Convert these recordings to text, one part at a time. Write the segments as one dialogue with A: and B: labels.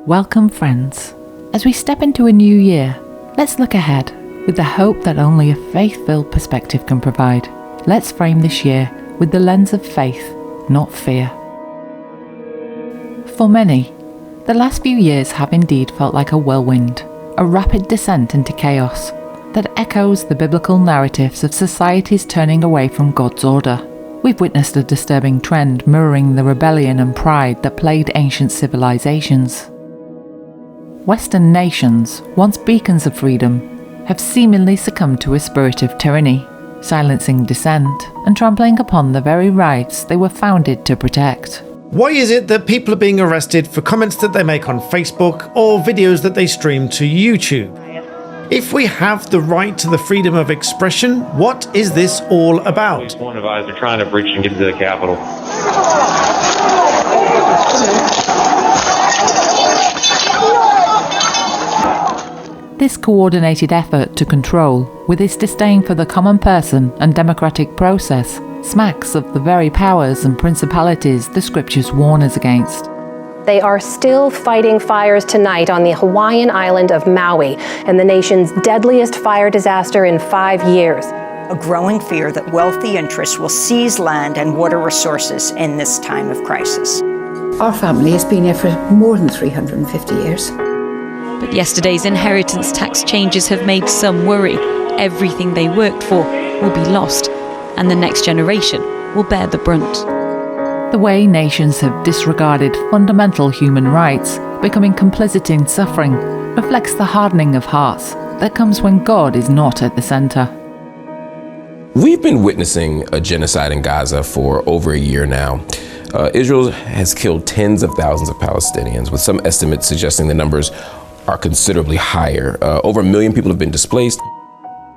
A: Welcome, friends. As we step into a new year, let's look ahead with the hope that only a faith-filled perspective can provide. Let's frame this year with the lens of faith, not fear. For many, the last few years have indeed felt like a whirlwind, a rapid descent into chaos that echoes the biblical narratives of societies turning away from God's order. We've witnessed a disturbing trend mirroring the rebellion and pride that plagued ancient civilizations. Western nations, once beacons of freedom, have seemingly succumbed to a spirit of tyranny, silencing dissent and trampling upon the very rights they were founded to protect.
B: Why is it that people are being arrested for comments that they make on Facebook or videos that they stream to YouTube? If we have the right to the freedom of expression, what is this all about?
C: One advised they're trying to breach and get into the Capitol.
A: This coordinated effort to control, with its disdain for the common person and democratic process, smacks of the very powers and principalities the scriptures warn us against.
D: They are still fighting fires tonight on the Hawaiian island of Maui, and the nation's deadliest fire disaster in 5 years.
E: A growing fear that wealthy interests will seize land and water resources in this time of crisis.
F: Our family has been here for more than 350 years.
G: But yesterday's inheritance tax changes have made some worry. Everything they worked for will be lost, and the next generation will bear the brunt.
A: The way nations have disregarded fundamental human rights, becoming complicit in suffering, reflects the hardening of hearts that comes when God is not at the center.
H: We've been witnessing a genocide in Gaza for over a year now. Israel has killed tens of thousands of Palestinians, with some estimates suggesting the numbers are considerably higher. Over 1 million people have been displaced.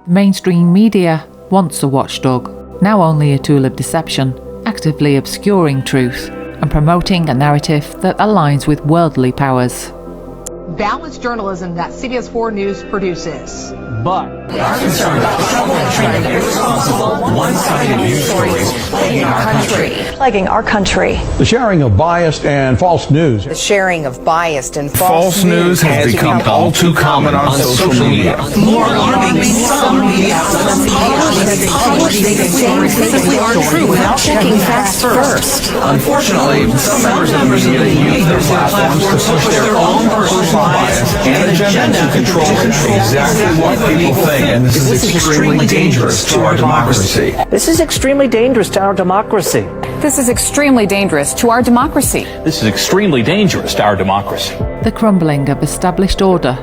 A: Mainstream media, once a watchdog, now only a tool of deception, actively obscuring truth and promoting a narrative that aligns with worldly powers.
I: Balanced journalism that CBS 4 News produces.
J: But we are concerned about the troubling trend of irresponsible, one-sided news stories plaguing our country.
K: The sharing of biased and false news.
L: The sharing of biased and false
M: news has become all too common on social media.
N: More alarmingly, some media outlets publish things that simply aren't true without checking facts first.
M: Unfortunately, some members of the media use their platforms to push their own personal bias and agenda to control exactly what people think, and this is extremely dangerous to our democracy.
J: This is extremely dangerous to our democracy.
O: This is extremely dangerous to our democracy.
J: This is extremely dangerous to our democracy.
A: The crumbling of established order,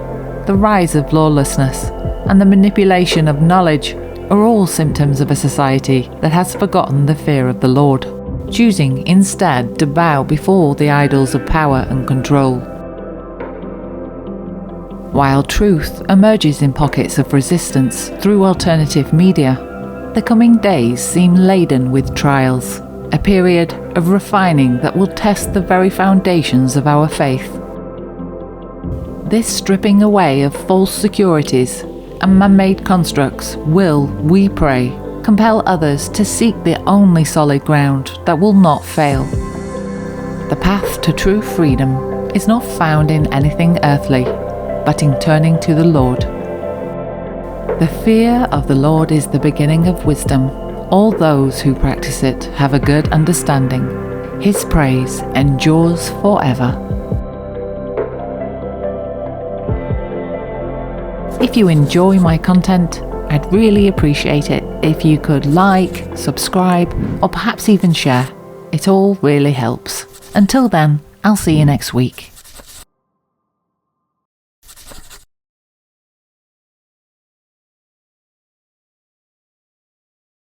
A: the rise of lawlessness, and the manipulation of knowledge are all symptoms of a society that has forgotten the fear of the Lord, choosing instead to bow before the idols of power and control. While truth emerges in pockets of resistance through alternative media, the coming days seem laden with trials, a period of refining that will test the very foundations of our faith. This stripping away of false securities and man-made constructs will, we pray, compel others to seek the only solid ground that will not fail. The path to true freedom is not found in anything earthly, but in turning to the Lord. The fear of the Lord is the beginning of wisdom. All those who practice it have a good understanding. His praise endures forever. If you enjoy my content, I'd really appreciate it if you could like, subscribe, or perhaps even share. It all really helps. Until then, I'll see you next week.